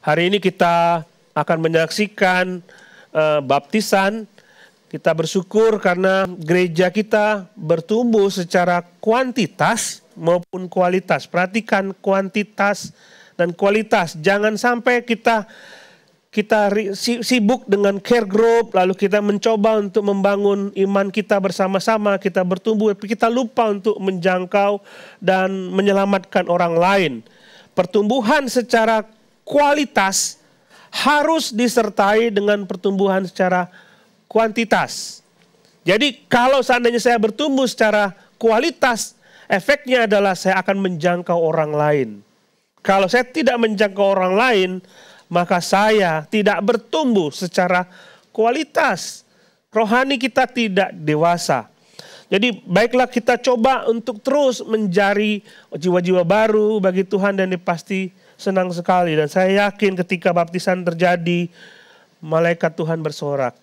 Hari ini kita akan menyaksikan baptisan. Kita bersyukur karena gereja kita bertumbuh secara kuantitas maupun kualitas. Perhatikan kuantitas dan kualitas. Jangan sampai kita sibuk dengan care group, lalu kita mencoba untuk membangun iman kita bersama-sama, kita bertumbuh, tapi kita lupa untuk menjangkau dan menyelamatkan orang lain. Pertumbuhan secara kualitas harus disertai dengan pertumbuhan secara kuantitas. Jadi kalau seandainya saya bertumbuh secara kualitas, efeknya adalah saya akan menjangkau orang lain. Kalau saya tidak menjangkau orang lain, maka saya tidak bertumbuh secara kualitas. Rohani kita tidak dewasa. Jadi baiklah kita coba untuk terus mencari jiwa-jiwa baru bagi Tuhan, dan pasti senang sekali. Dan saya yakin ketika baptisan terjadi, malaikat Tuhan bersorak.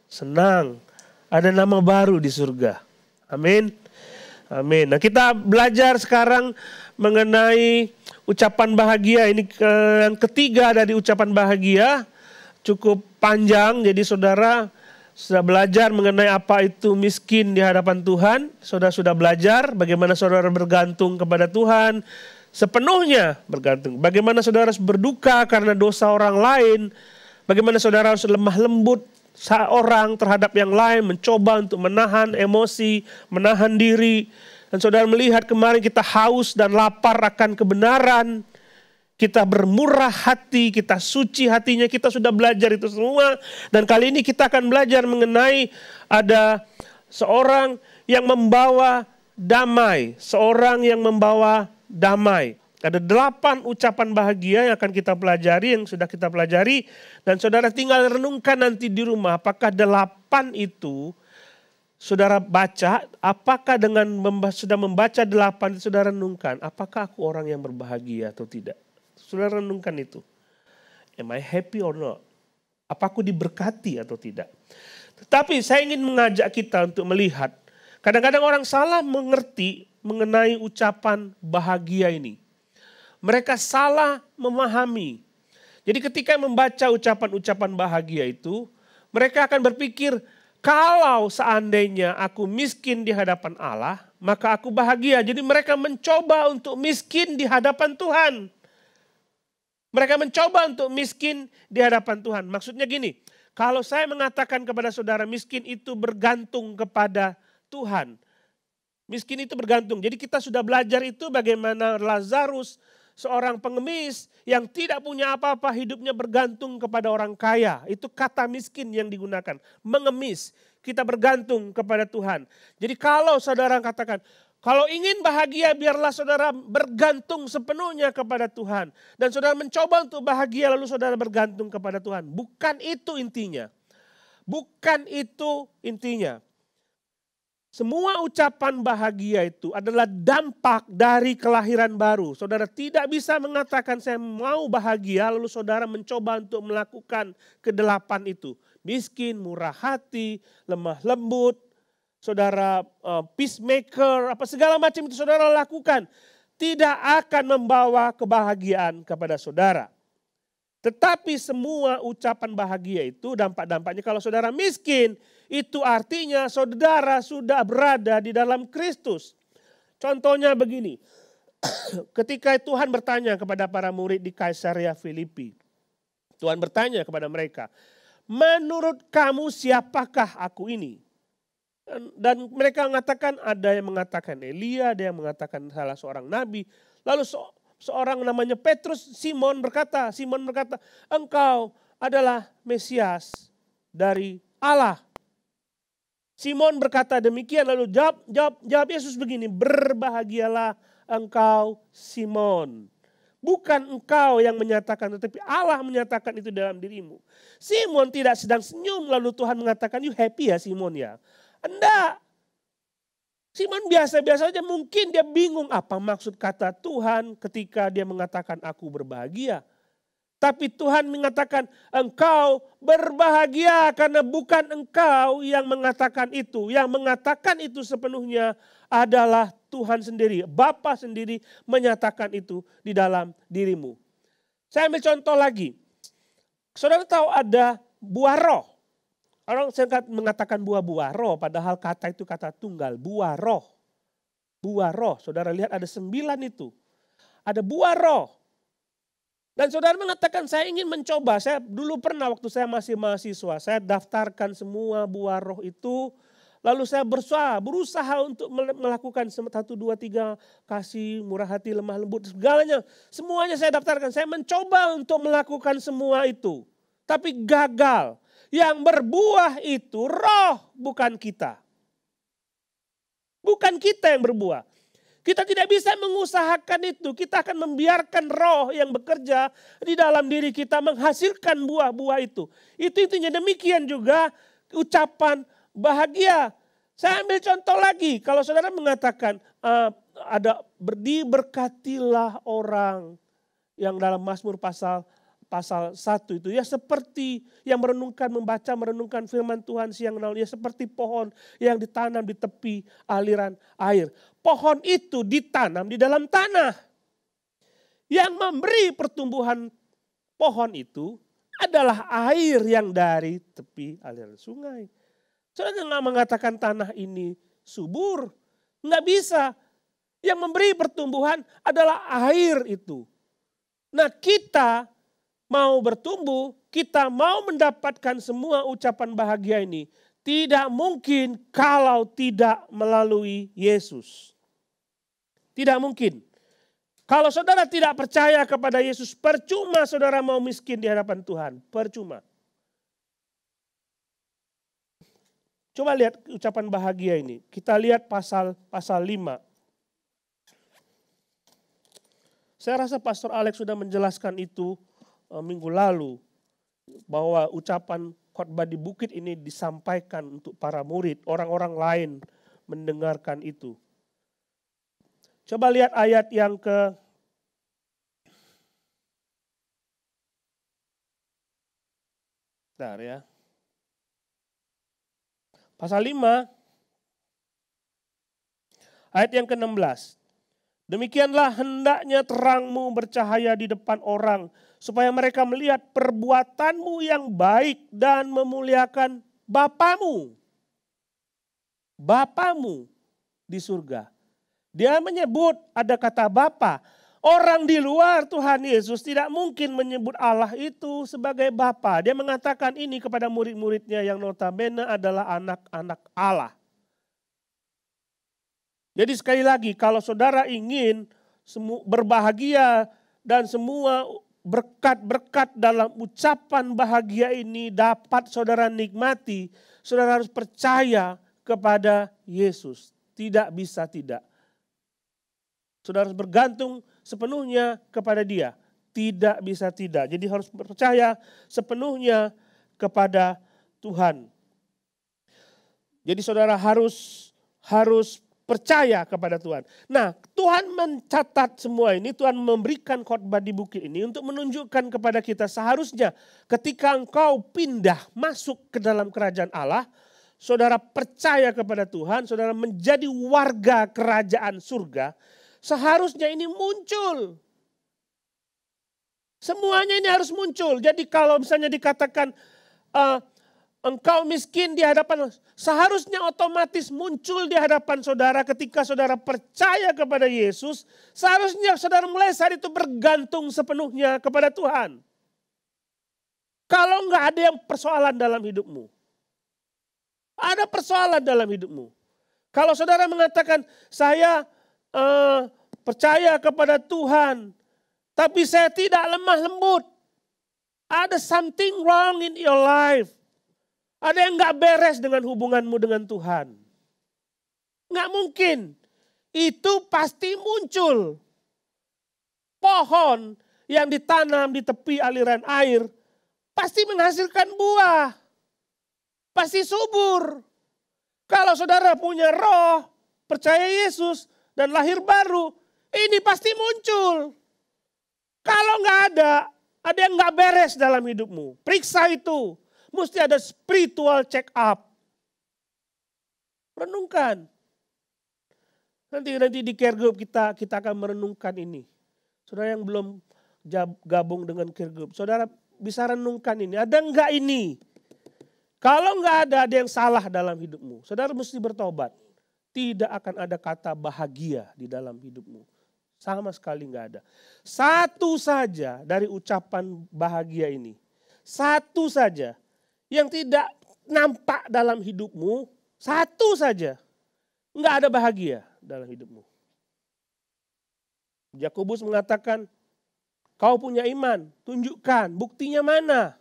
Senang, ada nama baru di surga. Amin. Amin. Nah, kita belajar sekarang mengenai ucapan bahagia. Ini yang ketiga dari ucapan bahagia. Cukup panjang, jadi saudara sudah belajar mengenai apa itu miskin di hadapan Tuhan. Saudara sudah belajar bagaimana saudara bergantung kepada Tuhan, sepenuhnya bergantung. Bagaimana saudara harus berduka karena dosa orang lain. Bagaimana saudara harus lemah lembut seorang terhadap yang lain, mencoba untuk menahan emosi, menahan diri. Dan saudara melihat kemarin kita haus dan lapar akan kebenaran. Kita bermurah hati, kita suci hatinya, kita sudah belajar itu semua. Dan kali ini kita akan belajar mengenai ada seorang yang membawa damai. Seorang yang membawa damai. Ada 8 ucapan bahagia yang akan kita pelajari, yang sudah kita pelajari. Dan saudara tinggal renungkan nanti di rumah, apakah 8 itu saudara baca, apakah dengan sudah membaca 8 itu saudara renungkan, apakah aku orang yang berbahagia atau tidak. Saudara renungkan itu. Am I happy or not? Apa aku diberkati atau tidak? Tetapi saya ingin mengajak kita untuk melihat, kadang-kadang orang salah mengerti mengenai ucapan bahagia ini. Mereka salah memahami. Jadi ketika membaca ucapan-ucapan bahagia itu, mereka akan berpikir, kalau seandainya aku miskin di hadapan Allah, maka aku bahagia. Jadi mereka mencoba untuk miskin di hadapan Tuhan. Mereka mencoba untuk miskin di hadapan Tuhan. Maksudnya gini, kalau saya mengatakan kepada saudara miskin itu bergantung kepada Tuhan. Miskin itu bergantung. Jadi kita sudah belajar itu bagaimana Lazarus, seorang pengemis yang tidak punya apa-apa, hidupnya bergantung kepada orang kaya. Itu kata miskin yang digunakan. Mengemis, kita bergantung kepada Tuhan. Jadi kalau saudara katakan, kalau ingin bahagia biarlah saudara bergantung sepenuhnya kepada Tuhan. Dan saudara mencoba untuk bahagia lalu saudara bergantung kepada Tuhan. Bukan itu intinya. Bukan itu intinya. Semua ucapan bahagia itu adalah dampak dari kelahiran baru. Saudara tidak bisa mengatakan saya mau bahagia lalu saudara mencoba untuk melakukan ke-8 itu. Miskin, murah hati, lemah lembut, saudara peacemaker, apa segala macam itu saudara lakukan. Tidak akan membawa kebahagiaan kepada saudara. Tetapi semua ucapan bahagia itu dampak-dampaknya kalau saudara miskin, itu artinya saudara sudah berada di dalam Kristus. Contohnya begini, ketika Tuhan bertanya kepada para murid di Kaisarea Filipi. Tuhan bertanya kepada mereka, menurut kamu siapakah aku ini? Dan mereka mengatakan, ada yang mengatakan Elia, ada yang mengatakan salah seorang nabi. Lalu seorang namanya Petrus, Simon berkata, engkau adalah Mesias dari Allah. Simon berkata demikian, lalu jawab Yesus begini, berbahagialah engkau Simon. Bukan engkau yang menyatakan, tetapi Allah menyatakan itu dalam dirimu. Simon tidak sedang senyum, lalu Tuhan mengatakan, you happy ya Simon ya? Enggak. Simon biasa-biasa saja, mungkin dia bingung apa maksud kata Tuhan ketika dia mengatakan aku berbahagia. Tapi Tuhan mengatakan engkau berbahagia karena bukan engkau yang mengatakan itu. Yang mengatakan itu sepenuhnya adalah Tuhan sendiri. Bapa sendiri menyatakan itu di dalam dirimu. Saya ambil contoh lagi. Saudara tahu ada buah roh. Orang sering mengatakan buah-buah roh, padahal kata itu kata tunggal, buah roh. Buah roh, saudara lihat ada 9 itu. Ada buah roh. Dan saudara mengatakan saya ingin mencoba, saya dulu pernah waktu saya masih mahasiswa, saya daftarkan semua buah roh itu. Lalu saya berusaha untuk melakukan 1, 2, 3, kasih, murah hati, lemah lembut, segalanya. Semuanya saya daftarkan, saya mencoba untuk melakukan semua itu. Tapi gagal. Yang berbuah itu roh, bukan kita. Bukan kita yang berbuah. Kita tidak bisa mengusahakan itu. Kita akan membiarkan roh yang bekerja di dalam diri kita menghasilkan buah-buah itu. Itu intinya. Demikian juga ucapan bahagia. Saya ambil contoh lagi. Kalau saudara mengatakan diberkatilah orang yang dalam Mazmur pasal 1 itu, ya seperti yang merenungkan firman Tuhan siang dan malam, ya seperti pohon yang ditanam di tepi aliran air. Pohon itu ditanam di dalam tanah. Yang memberi pertumbuhan pohon itu adalah air yang dari tepi aliran sungai. Saudara nggak mengatakan tanah ini subur, nggak bisa. Yang memberi pertumbuhan adalah air itu. Nah, kita mau bertumbuh, kita mau mendapatkan semua ucapan bahagia ini. Tidak mungkin kalau tidak melalui Yesus. Tidak mungkin. Kalau saudara tidak percaya kepada Yesus, percuma saudara mau miskin di hadapan Tuhan. Percuma. Coba lihat ucapan bahagia ini. Kita lihat pasal 5. Saya rasa Pastor Alex sudah menjelaskan itu minggu lalu, bahwa ucapan khotbah di bukit ini disampaikan untuk para murid, orang-orang lain mendengarkan itu. Coba lihat ayat yang bentar ya. Pasal 5 ayat yang ke-16. Demikianlah hendaknya terangmu bercahaya di depan orang, supaya mereka melihat perbuatanmu yang baik dan memuliakan Bapamu. Bapamu di surga. Dia menyebut ada kata Bapa. Orang di luar Tuhan Yesus tidak mungkin menyebut Allah itu sebagai Bapa. Dia mengatakan ini kepada murid-muridnya yang notabene adalah anak-anak Allah. Jadi sekali lagi, kalau saudara ingin berbahagia dan semua berkat-berkat dalam ucapan bahagia ini dapat saudara nikmati, saudara harus percaya kepada Yesus. Tidak bisa tidak. Saudara harus bergantung sepenuhnya kepada Dia. Tidak bisa tidak. Jadi harus percaya sepenuhnya kepada Tuhan. Jadi saudara harus percaya kepada Tuhan. Nah, Tuhan mencatat semua ini, Tuhan memberikan khotbah di bukit ini untuk menunjukkan kepada kita seharusnya ketika engkau pindah masuk ke dalam kerajaan Allah, saudara percaya kepada Tuhan, saudara menjadi warga kerajaan surga, seharusnya ini muncul. Semuanya ini harus muncul. Jadi kalau misalnya dikatakan engkau miskin di hadapan, seharusnya otomatis muncul di hadapan saudara ketika saudara percaya kepada Yesus. Seharusnya saudara mulai saat itu bergantung sepenuhnya kepada Tuhan. Kalau enggak ada yang persoalan dalam hidupmu. Ada persoalan dalam hidupmu. Kalau saudara mengatakan saya percaya kepada Tuhan, tapi saya tidak lemah lembut. Ada something wrong in your life. Ada yang gak beres dengan hubunganmu dengan Tuhan. Gak mungkin. Itu pasti muncul. Pohon yang ditanam di tepi aliran air pasti menghasilkan buah. Pasti subur. Kalau saudara punya roh, percaya Yesus dan lahir baru, ini pasti muncul. Kalau gak ada yang gak beres dalam hidupmu. Periksa itu. Mesti ada spiritual check up. Renungkan. Nanti di care group kita akan merenungkan ini. Saudara yang belum gabung dengan care group, saudara bisa renungkan ini. Ada enggak ini? Kalau enggak ada yang salah dalam hidupmu. Saudara mesti bertobat. Tidak akan ada kata bahagia di dalam hidupmu. Sama sekali enggak ada. Satu saja dari ucapan bahagia ini. Satu saja yang tidak nampak dalam hidupmu. Satu saja. Enggak ada bahagia dalam hidupmu. Yakobus mengatakan, kau punya iman, tunjukkan buktinya mana.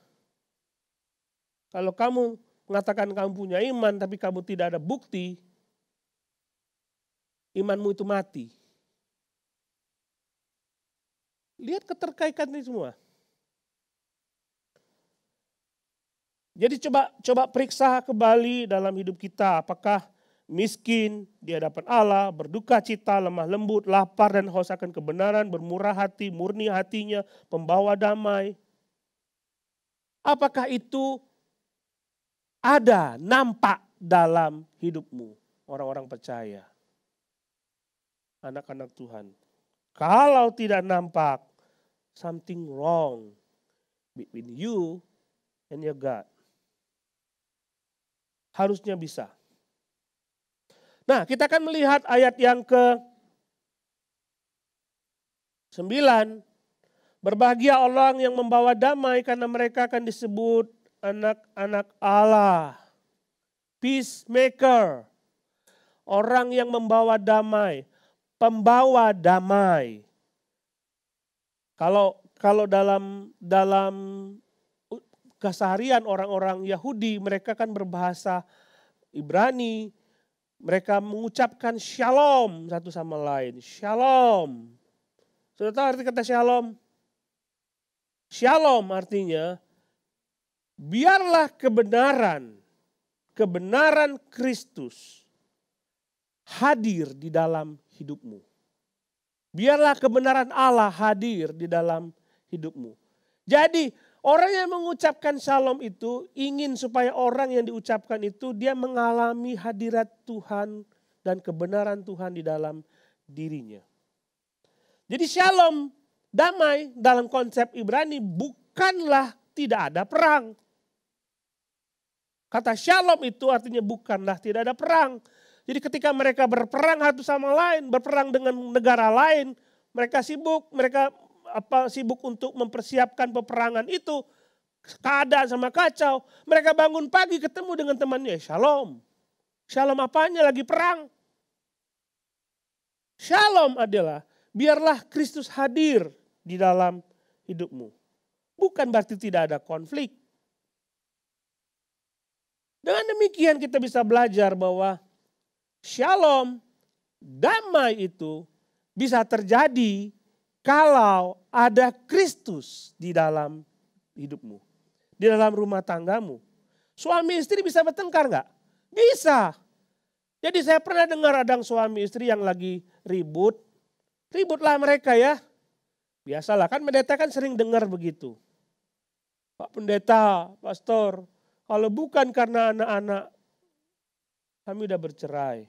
Kalau kamu mengatakan kamu punya iman tapi kamu tidak ada bukti, imanmu itu mati. Lihat keterkaitan ini semua. Jadi coba periksa kembali dalam hidup kita, apakah miskin di hadapan Allah, berduka cita, lemah lembut, lapar dan haus akan kebenaran, bermurah hati, murni hatinya, pembawa damai. Apakah itu ada, nampak dalam hidupmu, orang-orang percaya, anak-anak Tuhan? Kalau tidak nampak, something wrong between you and your God. Harusnya bisa. Nah, kita akan melihat ayat yang ke-9. Berbahagia orang yang membawa damai karena mereka akan disebut anak-anak Allah. Peacemaker. Orang yang membawa damai. Pembawa damai. Kalau dalam keseharian orang-orang Yahudi, mereka kan berbahasa Ibrani. Mereka mengucapkan shalom satu sama lain. Shalom. Sudah tahu arti kata shalom? Shalom artinya biarlah kebenaran Kristus hadir di dalam hidupmu. Biarlah kebenaran Allah hadir di dalam hidupmu. Jadi orang yang mengucapkan shalom itu ingin supaya orang yang diucapkan itu dia mengalami hadirat Tuhan dan kebenaran Tuhan di dalam dirinya. Jadi shalom, damai dalam konsep Ibrani bukanlah tidak ada perang. Kata shalom itu artinya bukanlah tidak ada perang. Jadi ketika mereka berperang satu sama lain, berperang dengan negara lain, mereka sibuk untuk mempersiapkan peperangan itu, keadaan sama kacau. Mereka bangun pagi ketemu dengan temannya, shalom. Shalom apanya lagi perang? Shalom adalah biarlah Kristus hadir di dalam hidupmu. Bukan berarti tidak ada konflik. Dengan demikian kita bisa belajar bahwa shalom, damai itu bisa terjadi kalau ada Kristus di dalam hidupmu. Di dalam rumah tanggamu. Suami istri bisa bertengkar enggak? Bisa. Jadi saya pernah dengar ada suami istri yang lagi ribut. Ributlah mereka ya. Biasalah kan pendeta kan sering dengar begitu. Pak pendeta, pastor, kalau bukan karena anak-anak kami udah bercerai.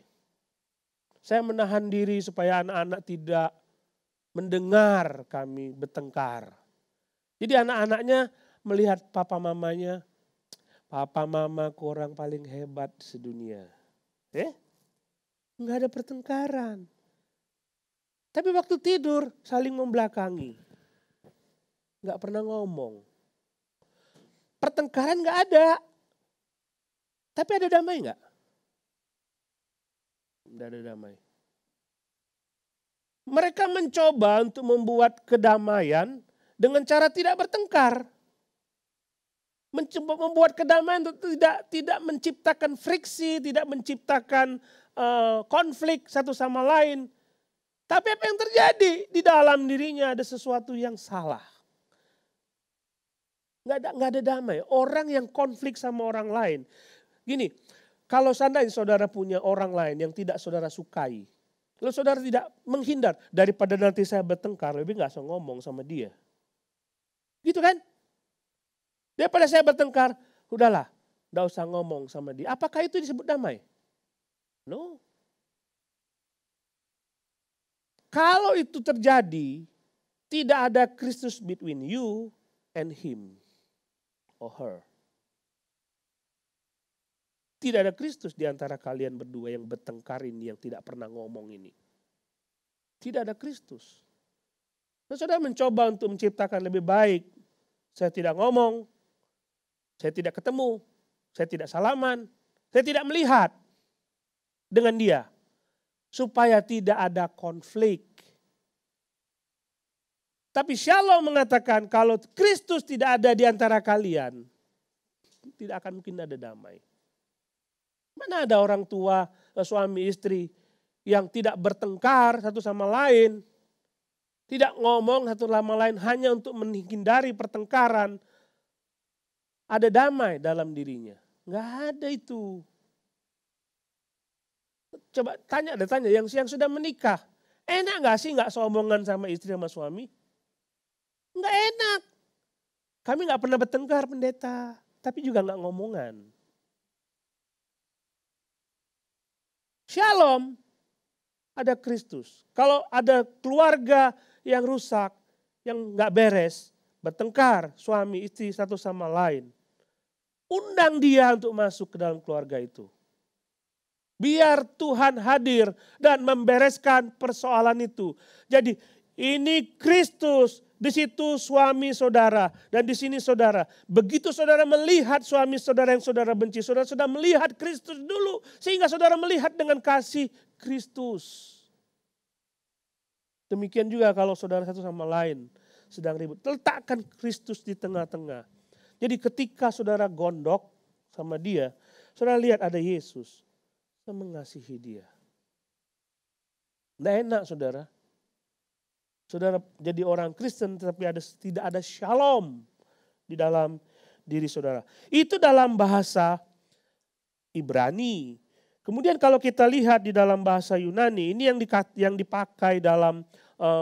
Saya menahan diri supaya anak-anak tidak mendengar kami bertengkar. Jadi anak-anaknya melihat papa mamanya, papa mama orang paling hebat sedunia. Enggak ada pertengkaran. Tapi waktu tidur saling membelakangi. Enggak pernah ngomong. Pertengkaran enggak ada. Tapi ada damai enggak? Tidak ada damai. Mereka mencoba untuk membuat kedamaian dengan cara tidak bertengkar. Mencoba membuat kedamaian untuk tidak menciptakan friksi, tidak menciptakan konflik satu sama lain. Tapi apa yang terjadi? Di dalam dirinya ada sesuatu yang salah. Nggak ada damai. Orang yang konflik sama orang lain. Gini, kalau seandainya saudara punya orang lain yang tidak saudara sukai. Lalu saudara tidak menghindar. Daripada nanti saya bertengkar, lebih gak usah ngomong sama dia. Gitu kan? Daripada saya bertengkar, udahlah, gak usah ngomong sama dia. Apakah itu disebut damai? No. Kalau itu terjadi, tidak ada Kristus between you and him. or her. Tidak ada Kristus di antara kalian berdua yang bertengkar ini, yang tidak pernah ngomong ini. Tidak ada Kristus. Dan saudara mencoba untuk menciptakan lebih baik. Saya tidak ngomong, saya tidak ketemu, saya tidak salaman, saya tidak melihat dengan dia. Supaya tidak ada konflik. Tapi Shalom mengatakan kalau Kristus tidak ada di antara kalian, tidak akan mungkin ada damai. Mana ada orang tua, suami istri yang tidak bertengkar satu sama lain, tidak ngomong satu sama lain hanya untuk menghindari pertengkaran. Ada damai dalam dirinya. Enggak ada itu. Coba tanya yang sudah menikah. Enak gak sih gak seomongan sama istri sama suami? Enggak enak. Kami gak pernah bertengkar pendeta. Tapi juga gak ngomongan. Shalom. Ada Kristus. Kalau ada keluarga yang rusak, yang gak beres, bertengkar suami istri satu sama lain. Undang dia untuk masuk ke dalam keluarga itu. Biar Tuhan hadir dan membereskan persoalan itu. Jadi ini Kristus, di situ suami saudara dan di sini saudara. Begitu saudara melihat suami saudara yang saudara benci, saudara sudah melihat Kristus dulu sehingga saudara melihat dengan kasih Kristus. Demikian juga kalau saudara satu sama lain sedang ribut, letakkan Kristus di tengah-tengah. Jadi ketika saudara gondok sama dia, saudara lihat ada Yesus. Saya mengasihi dia. Tidak enak saudara. Saudara jadi orang Kristen tetapi tidak ada shalom di dalam diri saudara. Itu dalam bahasa Ibrani. Kemudian kalau kita lihat di dalam bahasa Yunani, ini yang dipakai dalam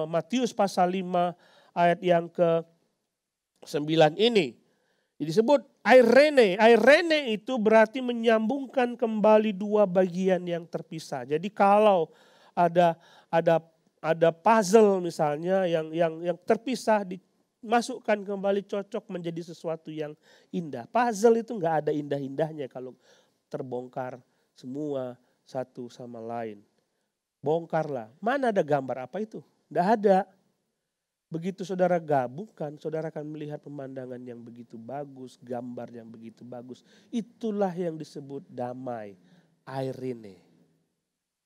Matius pasal 5 ayat yang ke-9 ini. Disebut Irene. Irene itu berarti menyambungkan kembali dua bagian yang terpisah. Jadi kalau ada puzzle misalnya yang terpisah dimasukkan kembali cocok menjadi sesuatu yang indah. Puzzle itu enggak ada indah-indahnya kalau terbongkar semua satu sama lain. Bongkarlah. Mana ada gambar apa itu? Enggak ada. Begitu saudara gabungkan, saudara akan melihat pemandangan yang begitu bagus, gambar yang begitu bagus. Itulah yang disebut damai. Irene.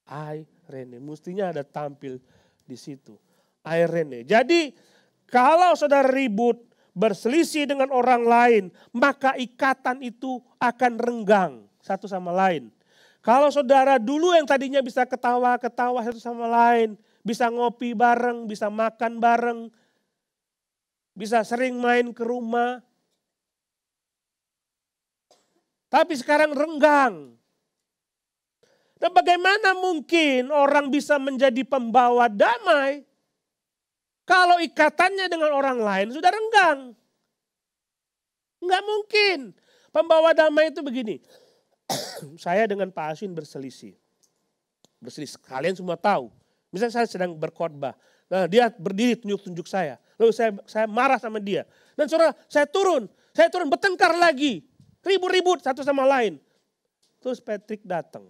Irene. Mestinya ada tampil di situ. Irene. Jadi kalau saudara ribut, berselisih dengan orang lain, maka ikatan itu akan renggang satu sama lain. Kalau saudara dulu yang tadinya bisa ketawa-ketawa satu sama lain, bisa ngopi bareng, bisa makan bareng, bisa sering main ke rumah. Tapi sekarang renggang. Dan bagaimana mungkin orang bisa menjadi pembawa damai kalau ikatannya dengan orang lain sudah renggang? Enggak mungkin. Pembawa damai itu begini. Saya dengan Pak Asin berselisih. Kalian semua tahu. Misalnya saya sedang berkhotbah. Nah, dia berdiri tunjuk-tunjuk saya. Lalu saya marah sama dia. Dan saudara, saya turun bertengkar lagi. Ribut-ribut satu sama lain. Terus Patrick datang.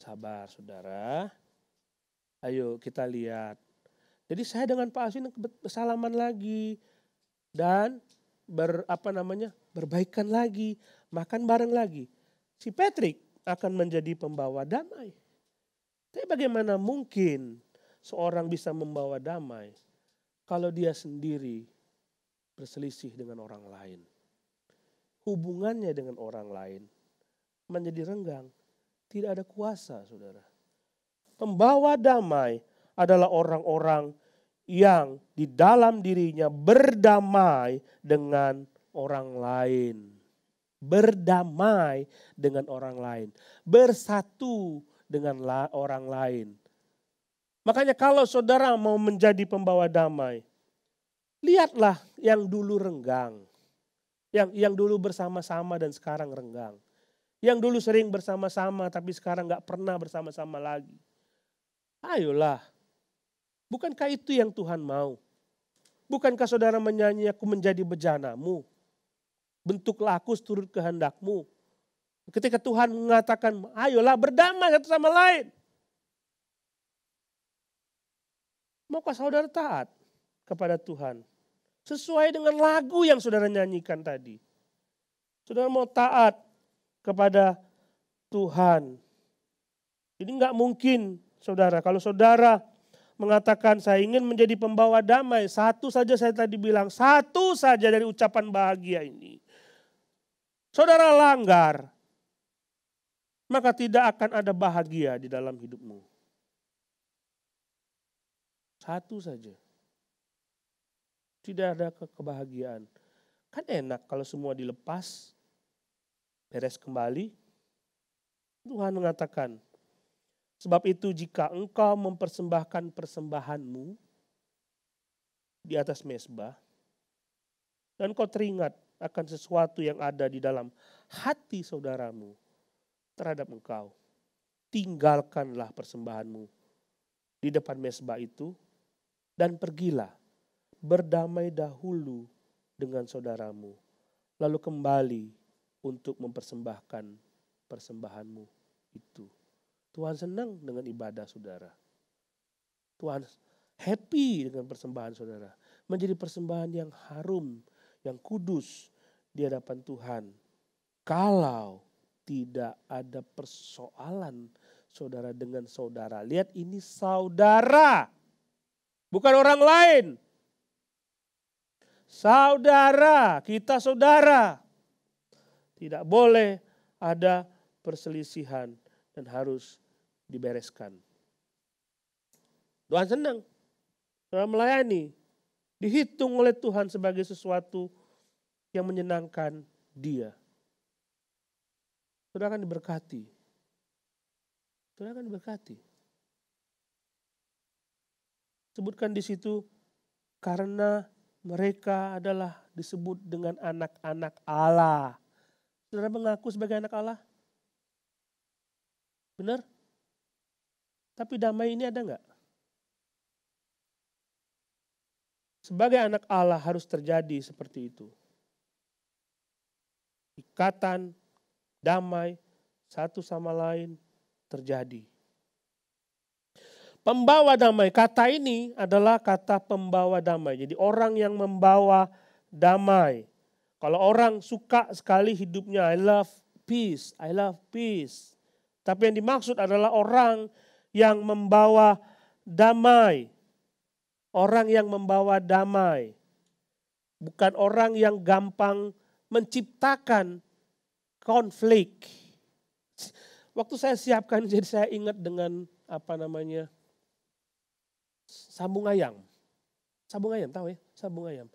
Sabar saudara. Ayo kita lihat. Jadi saya dengan Pak Asin bersalaman lagi. Dan berbaikan lagi. Makan bareng lagi. Si Patrick akan menjadi pembawa damai. Tapi bagaimana mungkin seorang bisa membawa damai kalau dia sendiri berselisih dengan orang lain? Hubungannya dengan orang lain menjadi renggang. Tidak ada kuasa, saudara. Pembawa damai adalah orang-orang yang di dalam dirinya berdamai dengan orang lain. Berdamai dengan orang lain. Bersatu dengan orang lain. Makanya kalau saudara mau menjadi pembawa damai, lihatlah yang dulu renggang. Yang dulu bersama-sama dan sekarang renggang. Yang dulu sering bersama-sama tapi sekarang gak pernah bersama-sama lagi. Ayolah. Bukankah itu yang Tuhan mau? Bukankah saudara menyanyi aku menjadi bejanamu? bentuklah aku seturut kehendak-Mu. Ketika Tuhan mengatakan, ayolah berdamai satu sama lain. Maukah saudara taat kepada Tuhan? Sesuai dengan lagu yang saudara nyanyikan tadi. Saudara mau taat kepada Tuhan. Jadi enggak mungkin saudara, kalau saudara mengatakan saya ingin menjadi pembawa damai. Satu saja saya tadi bilang, satu saja dari ucapan bahagia ini. Saudara langgar, maka tidak akan ada bahagia di dalam hidupmu. Satu saja. Tidak ada kebahagiaan. Kan enak kalau semua dilepas, beres kembali. Tuhan mengatakan, sebab itu jika engkau mempersembahkan persembahanmu di atas mezbah, dan kau teringat akan sesuatu yang ada di dalam hati saudaramu terhadap engkau, tinggalkanlah persembahanmu di depan mezbah itu, dan pergilah berdamai dahulu dengan saudaramu, lalu kembali untuk mempersembahkan persembahanmu itu. Tuhan senang dengan ibadah saudara. Tuhan happy dengan persembahan saudara. Menjadi persembahan yang harum, yang kudus di hadapan Tuhan. Kalau tidak ada persoalan saudara dengan saudara. Lihat, ini saudara, bukan orang lain. Saudara, kita saudara. Tidak boleh ada perselisihan dan harus dibereskan. Tuhan senang saudara melayani, dihitung oleh Tuhan sebagai sesuatu yang menyenangkan Dia. Saudara akan diberkati. Saudara akan diberkati. Sebutkan di situ, karena mereka adalah disebut dengan anak-anak Allah. Saudara mengaku sebagai anak Allah? Benar? Tapi damai ini ada enggak? Sebagai anak Allah harus terjadi seperti itu. Ikatan, damai, satu sama lain terjadi. Pembawa damai, kata ini adalah kata pembawa damai. Jadi orang yang membawa damai. Kalau orang suka sekali hidupnya, I love peace, I love peace. Tapi yang dimaksud adalah orang yang membawa damai. Orang yang membawa damai. Bukan orang yang gampang menciptakan konflik. Waktu saya siapkan, jadi saya ingat dengan sabung ayam. Sabung ayam, tahu ya? Sabung ayam.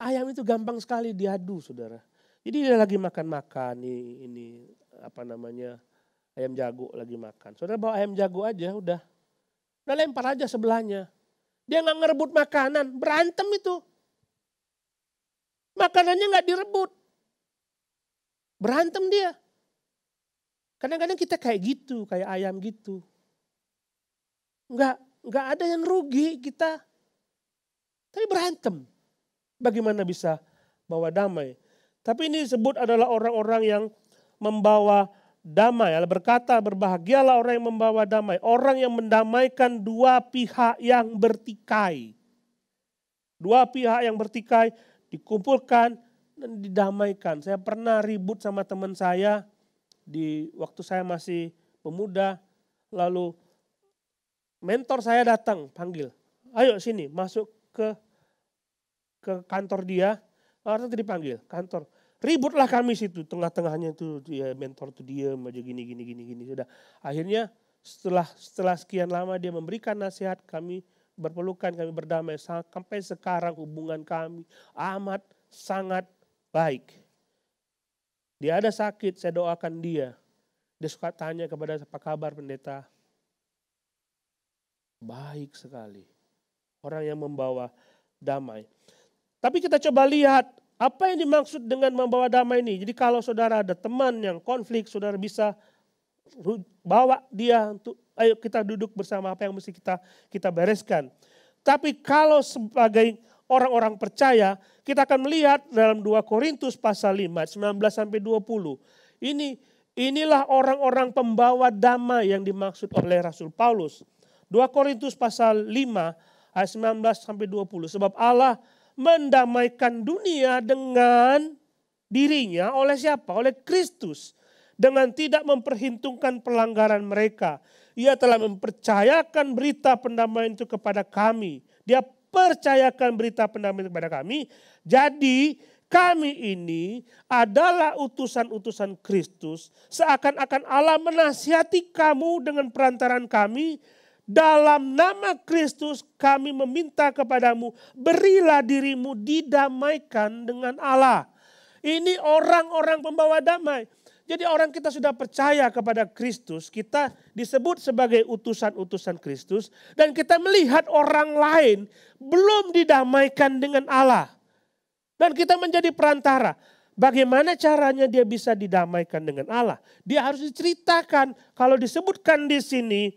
Ayam itu gampang sekali diadu, saudara. Jadi dia lagi makan-makan, ini ayam jago lagi makan. Saudara bawa ayam jago aja, udah lempar aja sebelahnya. Dia nggak ngerebut makanan, berantem itu. Makanannya nggak direbut, berantem dia. Kadang-kadang kita kayak gitu, kayak ayam gitu. Nggak ada yang rugi kita, tapi berantem. Bagaimana bisa bawa damai? Tapi ini disebut adalah orang-orang yang membawa damai. Allah berkata, berbahagialah orang yang membawa damai. Orang yang mendamaikan dua pihak yang bertikai. Dua pihak yang bertikai dikumpulkan dan didamaikan. Saya pernah ribut sama teman saya di waktu saya masih pemuda. Lalu mentor saya datang, panggil. Ayo sini, masuk ke kantor dia. Orang itu dipanggil, kantor. Ributlah kami situ, tengah-tengahnya itu dia mentor itu diam aja gini. Sudah. Akhirnya setelah sekian lama dia memberikan nasihat, kami berpelukan, kami berdamai. Sampai sekarang hubungan kami amat sangat baik. Dia ada sakit, saya doakan dia. Dia suka tanya kepada apa kabar pendeta. Baik sekali. Orang yang membawa damai. Tapi kita coba lihat apa yang dimaksud dengan membawa damai ini. Jadi kalau saudara ada teman yang konflik, saudara bisa bawa dia untuk ayo kita duduk bersama, apa yang mesti kita bereskan. Tapi kalau sebagai orang-orang percaya, kita akan melihat dalam 2 Korintus pasal 5, 19-20. Inilah orang-orang pembawa damai yang dimaksud oleh Rasul Paulus. 2 Korintus pasal 5 ayat 19-20. Sebab Allah mendamaikan dunia dengan dirinya oleh siapa? Oleh Kristus. Dengan tidak memperhitungkan pelanggaran mereka. Ia telah mempercayakan berita pendamaian itu kepada kami. Dia percayakan berita pendamaian kepada kami. Jadi kami ini adalah utusan-utusan Kristus. Seakan-akan Allah menasihati kamu dengan perantaran kami. Dalam nama Kristus kami meminta kepadamu, berilah dirimu didamaikan dengan Allah. Ini orang-orang pembawa damai. Jadi orang kita sudah percaya kepada Kristus, kita disebut sebagai utusan-utusan Kristus. Dan kita melihat orang lain belum didamaikan dengan Allah. Dan kita menjadi perantara. Bagaimana caranya dia bisa didamaikan dengan Allah? Dia harus diceritakan. Kalau disebutkan di sini,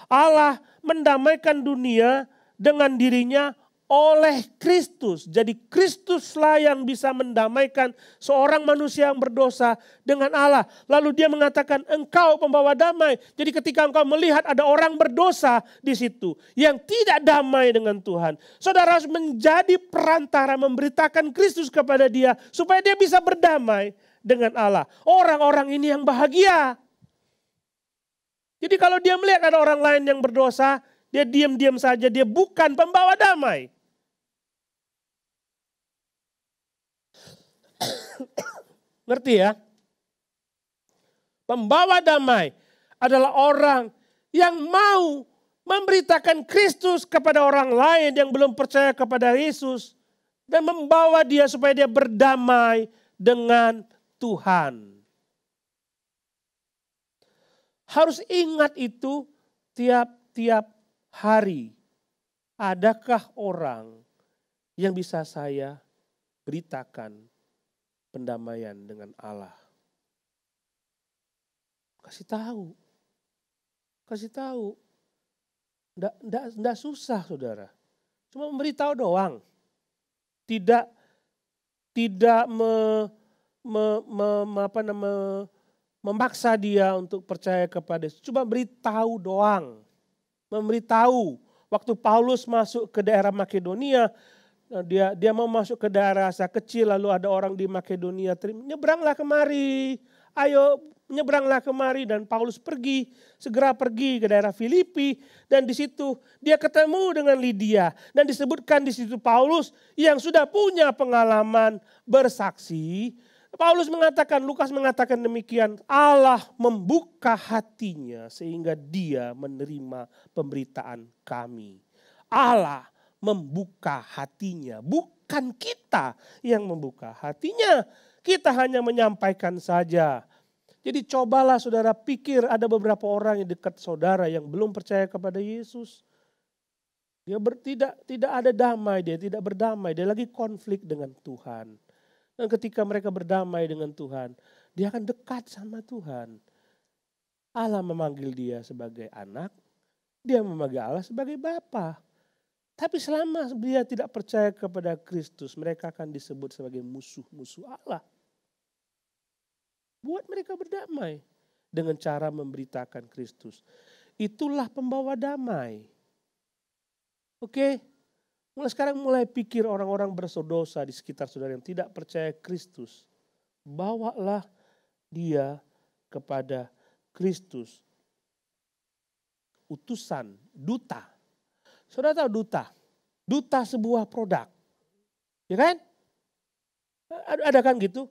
Allah mendamaikan dunia dengan dirinya oleh Kristus. Jadi Kristuslah yang bisa mendamaikan seorang manusia yang berdosa dengan Allah. Lalu dia mengatakan engkau pembawa damai. Jadi ketika engkau melihat ada orang berdosa di situ yang tidak damai dengan Tuhan. Saudara harus menjadi perantara memberitakan Kristus kepada dia supaya dia bisa berdamai dengan Allah. Orang-orang ini yang bahagia. Jadi kalau dia melihat ada orang lain yang berdosa, dia diam-diam saja, dia bukan pembawa damai. Ngerti ya? Pembawa damai adalah orang yang mau memberitakan Kristus kepada orang lain yang belum percaya kepada Yesus. Dan membawa dia supaya dia berdamai dengan Tuhan. Harus ingat itu tiap-tiap hari. Adakah orang yang bisa saya beritakan pendamaian dengan Allah? Kasih tahu. Nggak susah saudara. Cuma memberitahu doang. Tidak memaksa dia untuk percaya kepada Yesus. Cuma beritahu doang. Memberitahu. Waktu Paulus masuk ke daerah Makedonia, dia mau masuk ke daerah Asia kecil, lalu ada orang di Makedonia, nyebranglah kemari, ayo nyebranglah kemari. Dan Paulus segera pergi ke daerah Filipi, dan di situ dia ketemu dengan Lydia. Dan disebutkan di situ Paulus yang sudah punya pengalaman bersaksi. Lukas mengatakan demikian, Allah membuka hatinya sehingga dia menerima pemberitaan kami. Allah membuka hatinya, bukan kita yang membuka hatinya. Kita hanya menyampaikan saja. Jadi cobalah saudara pikir, ada beberapa orang yang dekat saudara yang belum percaya kepada Yesus. Dia tidak ada damai, dia tidak berdamai, dia lagi konflik dengan Tuhan. Dan ketika mereka berdamai dengan Tuhan, dia akan dekat sama Tuhan. Allah memanggil dia sebagai anak, dia memanggil Allah sebagai Bapa. Tapi selama dia tidak percaya kepada Kristus, mereka akan disebut sebagai musuh-musuh Allah. Buat mereka berdamai dengan cara memberitakan Kristus. Itulah pembawa damai. Oke? Mulai pikir orang-orang berdosa di sekitar saudara yang tidak percaya Kristus. Bawalah dia kepada Kristus. Utusan, duta. Saudara tahu duta? Duta sebuah produk. Ya kan? Ada kan gitu?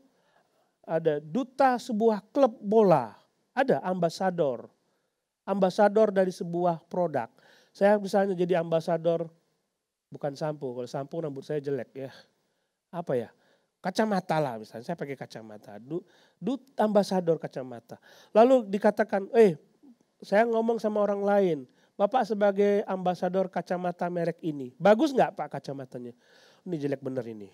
Ada duta sebuah klub bola. Ada ambasador. Ambasador dari sebuah produk. Saya misalnya jadi ambasador, bukan sampo. Kalau sampo rambut saya jelek ya. Apa ya? Kacamata lah misalnya. Saya pakai kacamata. Ambasador kacamata. Lalu dikatakan, saya ngomong sama orang lain. Bapak sebagai ambasador kacamata merek ini. Bagus nggak Pak kacamatanya? Ini jelek bener ini.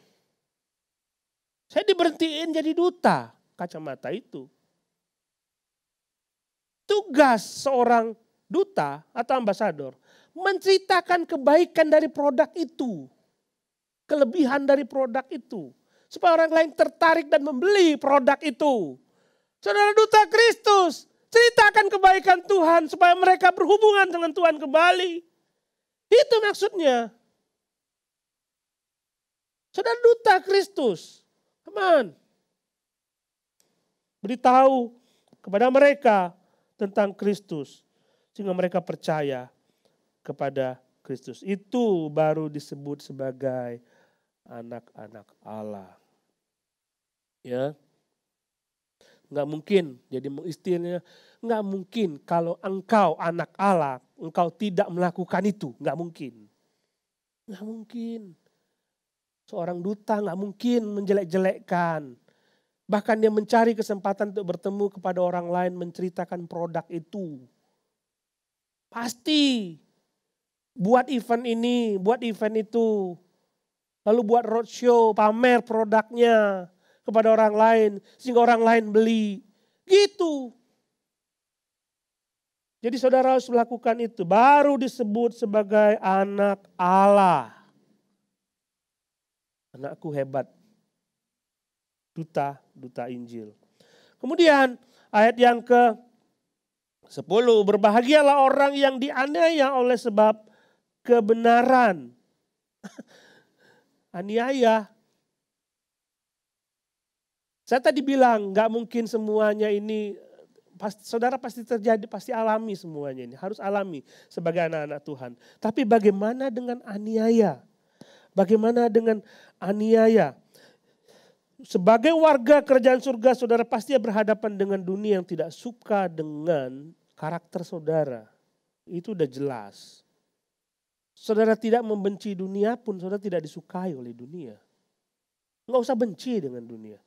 Saya diberhentiin jadi duta kacamata itu. Tugas seorang duta atau ambasador menceritakan kebaikan dari produk itu. kelebihan dari produk itu. Supaya orang lain tertarik dan membeli produk itu. Saudara duta Kristus, ceritakan kebaikan Tuhan supaya mereka berhubungan dengan Tuhan kembali. Itu maksudnya. Saudara duta Kristus, come on. Beritahu kepada mereka tentang Kristus. Sehingga mereka percaya kepada Kristus. Itu baru disebut sebagai anak-anak Allah. Ya. Enggak mungkin, jadi istilahnya enggak mungkin kalau engkau anak Allah, engkau tidak melakukan itu, enggak mungkin. Enggak mungkin. Seorang duta enggak mungkin menjelek-jelekkan. Bahkan dia mencari kesempatan untuk bertemu kepada orang lain menceritakan produk itu. Pasti buat event ini, buat event itu. Lalu buat roadshow, pamer produknya kepada orang lain. Sehingga orang lain beli. Gitu. Jadi saudara harus melakukan itu. Baru disebut sebagai anak Allah. Anakku hebat. Duta Injil. Kemudian ayat yang ke-10. Berbahagialah orang yang dianiaya oleh sebab kebenaran. Aniaya. Saya tadi bilang gak mungkin semuanya ini, saudara pasti terjadi, pasti alami semuanya ini. Harus alami sebagai anak-anak Tuhan. Tapi bagaimana dengan aniaya? Bagaimana dengan aniaya? Sebagai warga kerajaan surga, saudara pasti berhadapan dengan dunia yang tidak suka dengan karakter saudara. Itu udah jelas. Saudara tidak membenci dunia pun saudara tidak disukai oleh dunia. Nggak usah benci dengan dunia.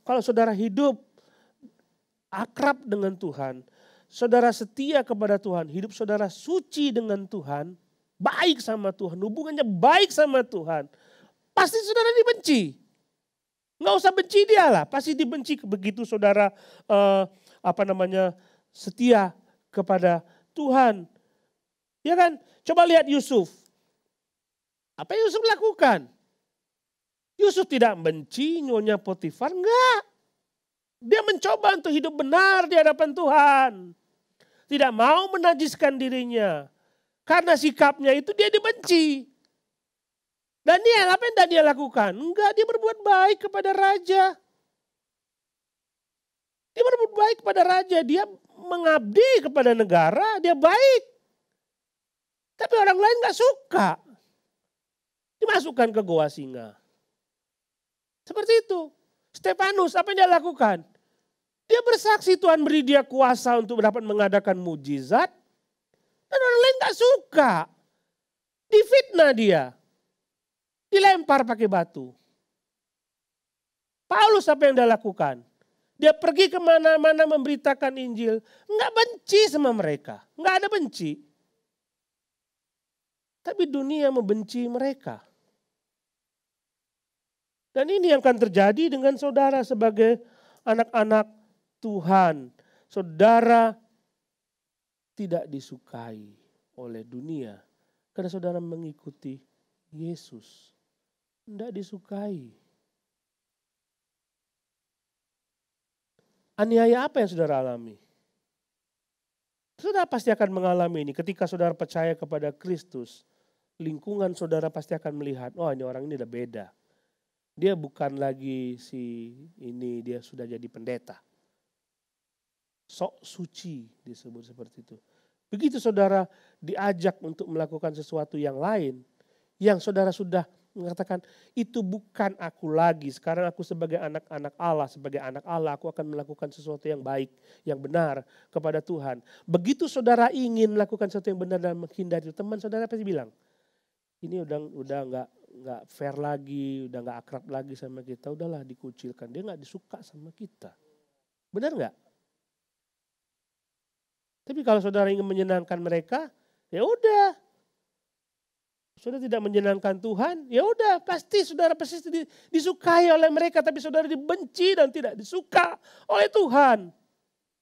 Kalau saudara hidup akrab dengan Tuhan, saudara setia kepada Tuhan, hidup saudara suci dengan Tuhan, baik sama Tuhan, hubungannya baik sama Tuhan, pasti saudara dibenci. Nggak usah benci dia lah, pasti dibenci begitu saudara setia kepada Tuhan. Ya kan? Coba lihat Yusuf. Apa yang Yusuf lakukan? Yusuf tidak benci nyonya Potifar, enggak. Dia mencoba untuk hidup benar di hadapan Tuhan. Tidak mau menajiskan dirinya. Karena sikapnya itu dia dibenci. Daniel, apa yang Daniel lakukan? Enggak, dia berbuat baik kepada raja. Dia berbuat baik kepada raja, dia mengabdi kepada negara, dia baik. Tapi orang lain gak suka. Dimasukkan ke goa singa. Seperti itu. Stefanus, apa yang dia lakukan? Dia bersaksi Tuhan beri dia kuasa untuk dapat mengadakan mujizat. Dan orang lain gak suka. Difitnah dia. Dilempar pakai batu. Paulus apa yang dia lakukan? Dia pergi kemana-mana memberitakan Injil. Enggak benci sama mereka. Enggak ada benci. Tapi dunia membenci mereka. Dan ini yang akan terjadi dengan saudara sebagai anak-anak Tuhan. Saudara tidak disukai oleh dunia. Karena saudara mengikuti Yesus. Tidak disukai. Aniaya apa yang saudara alami? Saudara pasti akan mengalami ini ketika saudara percaya kepada Kristus. Lingkungan saudara pasti akan melihat, oh ini orang ini udah beda. Dia bukan lagi ini, dia sudah jadi pendeta. Sok suci disebut seperti itu. Begitu saudara diajak untuk melakukan sesuatu yang lain, yang saudara sudah mengatakan, itu bukan aku lagi, sekarang aku sebagai anak-anak Allah, sebagai anak Allah aku akan melakukan sesuatu yang baik, yang benar kepada Tuhan. Begitu saudara ingin melakukan sesuatu yang benar dan menghindari itu, teman saudara pasti bilang, ini udah nggak fair lagi, udah nggak akrab lagi sama kita, udahlah dikucilkan, dia nggak disuka sama kita. Benar nggak? Tapi kalau saudara ingin menyenangkan mereka, ya udah. Saudara tidak menyenangkan Tuhan, ya udah pasti saudara pasti disukai oleh mereka, tapi saudara dibenci dan tidak disuka oleh Tuhan.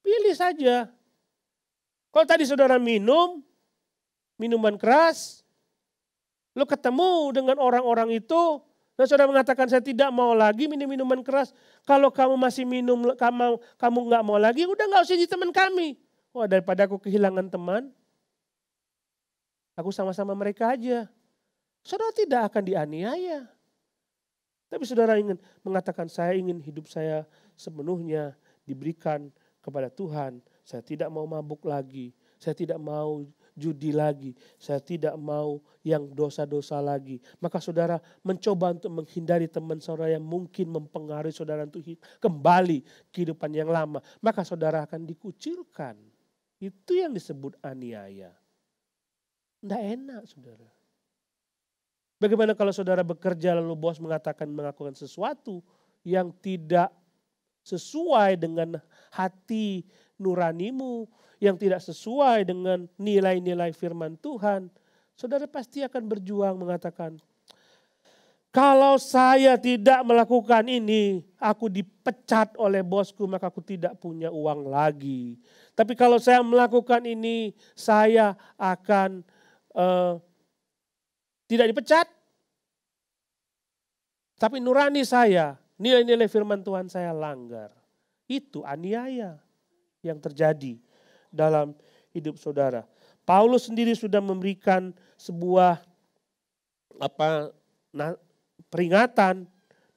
Pilih saja. Kalau tadi saudara minum minuman keras, Lo ketemu dengan orang-orang itu, dan saudara mengatakan saya tidak mau lagi minum minuman keras. Kalau kamu masih minum, kamu nggak mau lagi, udah nggak usah jadi teman kami. Wah, daripada aku kehilangan teman, aku sama-sama mereka aja. Saudara tidak akan dianiaya. Tapi saudara ingin mengatakan saya ingin hidup saya sepenuhnya diberikan kepada Tuhan. Saya tidak mau mabuk lagi. Saya tidak mau judi lagi. Saya tidak mau yang dosa-dosa lagi. Maka saudara mencoba untuk menghindari teman saudara yang mungkin mempengaruhi saudara untuk kembali kehidupan yang lama. Maka saudara akan dikucilkan. Itu yang disebut aniaya. Tidak enak saudara. Bagaimana kalau saudara bekerja lalu bos melakukan sesuatu yang tidak sesuai dengan hati nuranimu, yang tidak sesuai dengan nilai-nilai firman Tuhan. Saudara pasti akan berjuang mengatakan, kalau saya tidak melakukan ini, aku dipecat oleh bosku, maka aku tidak punya uang lagi. Tapi kalau saya melakukan ini, saya akan tidak dipecat, tapi nurani saya, nilai-nilai firman Tuhan saya langgar. Itu aniaya yang terjadi dalam hidup saudara. Paulus sendiri sudah memberikan sebuah peringatan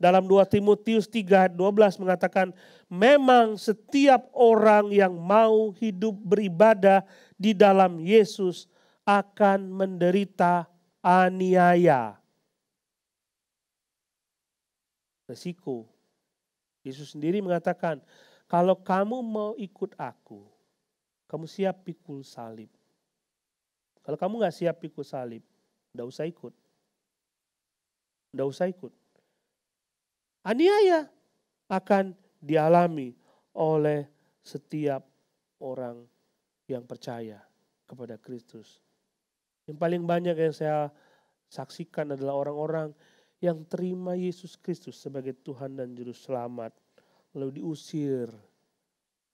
dalam 2 Timotius 3:12 mengatakan, memang setiap orang yang mau hidup beribadah di dalam Yesus akan menderita aniaya. Resiko. Yesus sendiri mengatakan, kalau kamu mau ikut aku, kamu siap pikul salib. Kalau kamu gak siap pikul salib, gak usah ikut. Gak usah ikut. Aniaya akan dialami oleh setiap orang yang percaya kepada Kristus. Yang paling banyak yang saya saksikan adalah orang-orang yang terima Yesus Kristus sebagai Tuhan dan Juru Selamat. Lalu diusir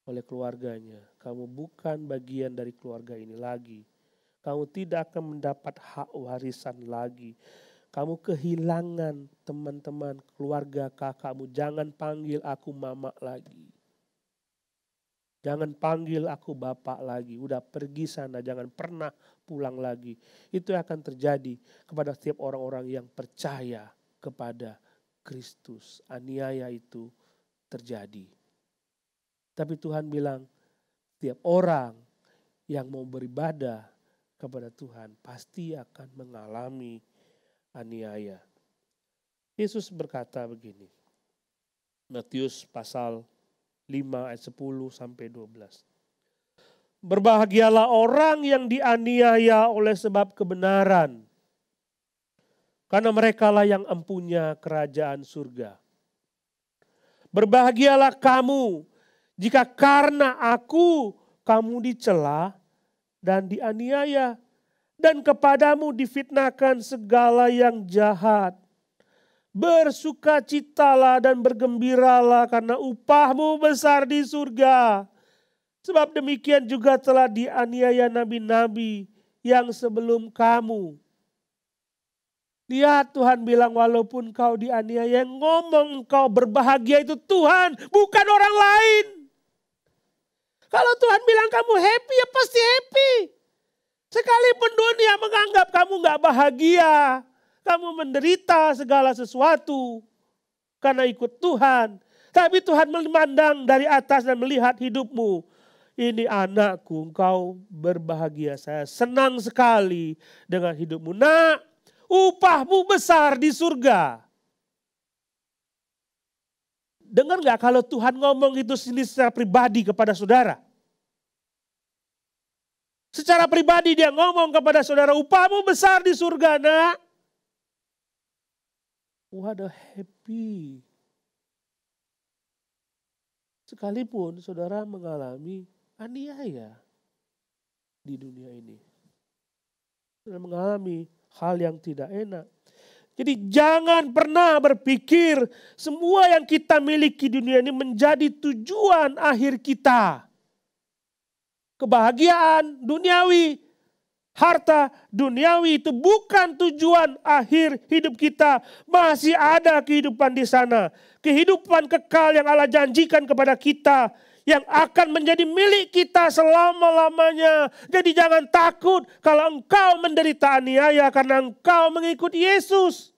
oleh keluarganya. Kamu bukan bagian dari keluarga ini lagi. Kamu tidak akan mendapat hak warisan lagi. Kamu kehilangan teman-teman, keluarga, kakakmu. Jangan panggil aku mama lagi. Jangan panggil aku bapak lagi. Udah pergi sana, jangan pernah pulang lagi. Itu akan terjadi kepada setiap orang-orang yang percaya kepada Kristus. Aniaya itu terjadi. Tapi Tuhan bilang, setiap orang yang mau beribadah kepada Tuhan pasti akan mengalami aniaya. Yesus berkata begini. Matius pasal 5 ayat 10 sampai 12. Berbahagialah orang yang dianiaya oleh sebab kebenaran, karena merekalah yang empunya kerajaan surga. Berbahagialah kamu jika karena aku kamu dicela dan dianiaya, dan kepadamu difitnahkan segala yang jahat. Bersukacitalah dan bergembiralah karena upahmu besar di surga. Sebab demikian juga telah dianiaya nabi-nabi yang sebelum kamu. Lihat, Tuhan bilang walaupun kau dianiaya, yang ngomong kau berbahagia itu Tuhan, bukan orang lain. Kalau Tuhan bilang kamu happy, ya pasti happy. Sekalipun dunia menganggap kamu gak bahagia, kamu menderita segala sesuatu karena ikut Tuhan. Tapi Tuhan memandang dari atas dan melihat hidupmu. Ini anakku, engkau berbahagia. Saya senang sekali dengan hidupmu. Nak, upahmu besar di surga. Dengar gak kalau Tuhan ngomong itu secara pribadi kepada saudara? Secara pribadi dia ngomong kepada saudara, upahmu besar di surga, nak. What a happy. Sekalipun saudara mengalami aniaya di dunia ini. Saudara mengalami hal yang tidak enak. Jadi jangan pernah berpikir semua yang kita miliki di dunia ini menjadi tujuan akhir kita. Kebahagiaan duniawi harta duniawi itu bukan tujuan akhir hidup kita. Masih ada kehidupan di sana. Kehidupan kekal yang Allah janjikan kepada kita, yang akan menjadi milik kita selama-lamanya. Jadi jangan takut kalau engkau menderita aniaya karena engkau mengikuti Yesus.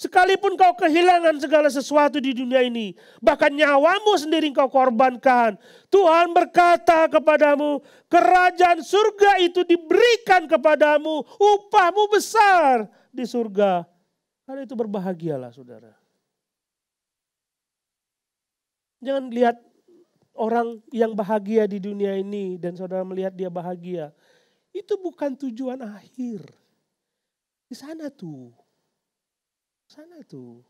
Sekalipun kau kehilangan segala sesuatu di dunia ini, bahkan nyawamu sendiri kau korbankan, Tuhan berkata kepadamu, kerajaan surga itu diberikan kepadamu, upahmu besar di surga. Karena itu berbahagialah saudara. Jangan lihat orang yang bahagia di dunia ini dan saudara melihat dia bahagia. Itu bukan tujuan akhir. Di sana tuh. Sana tuh.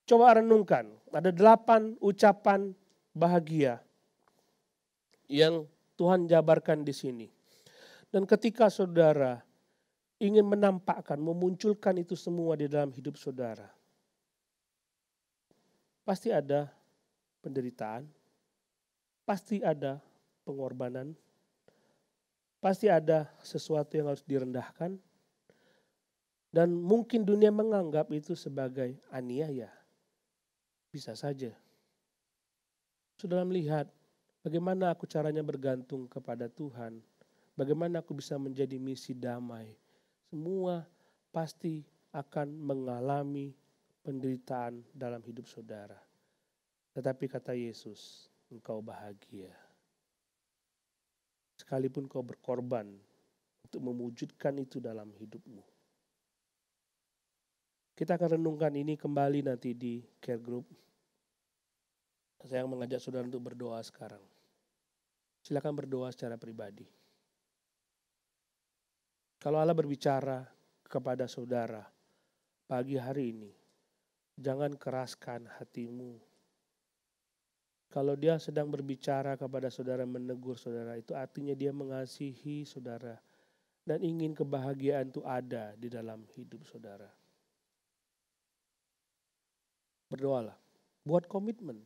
Coba renungkan, ada 8 ucapan bahagia yang Tuhan jabarkan di sini. Dan ketika saudara ingin menampakkan, memunculkan itu semua di dalam hidup saudara, pasti ada penderitaan, pasti ada pengorbanan, pasti ada sesuatu yang harus direndahkan. Dan mungkin dunia menganggap itu sebagai aniaya. Bisa saja. Saudara melihat bagaimana aku caranya bergantung kepada Tuhan. Bagaimana aku bisa menjadi misi damai. Semua pasti akan mengalami penderitaan dalam hidup saudara. Tetapi kata Yesus, engkau bahagia. Sekalipun kau berkorban untuk mewujudkan itu dalam hidupmu. Kita akan renungkan ini kembali nanti di care group. Saya mengajak saudara untuk berdoa sekarang. Silakan berdoa secara pribadi. Kalau Allah berbicara kepada saudara pagi hari ini, jangan keraskan hatimu. Kalau dia sedang berbicara kepada saudara, menegur saudara, itu artinya dia mengasihi saudara dan ingin kebahagiaan itu ada di dalam hidup saudara. Berdoalah, buat komitmen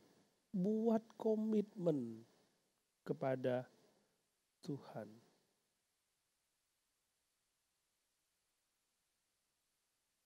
kepada Tuhan.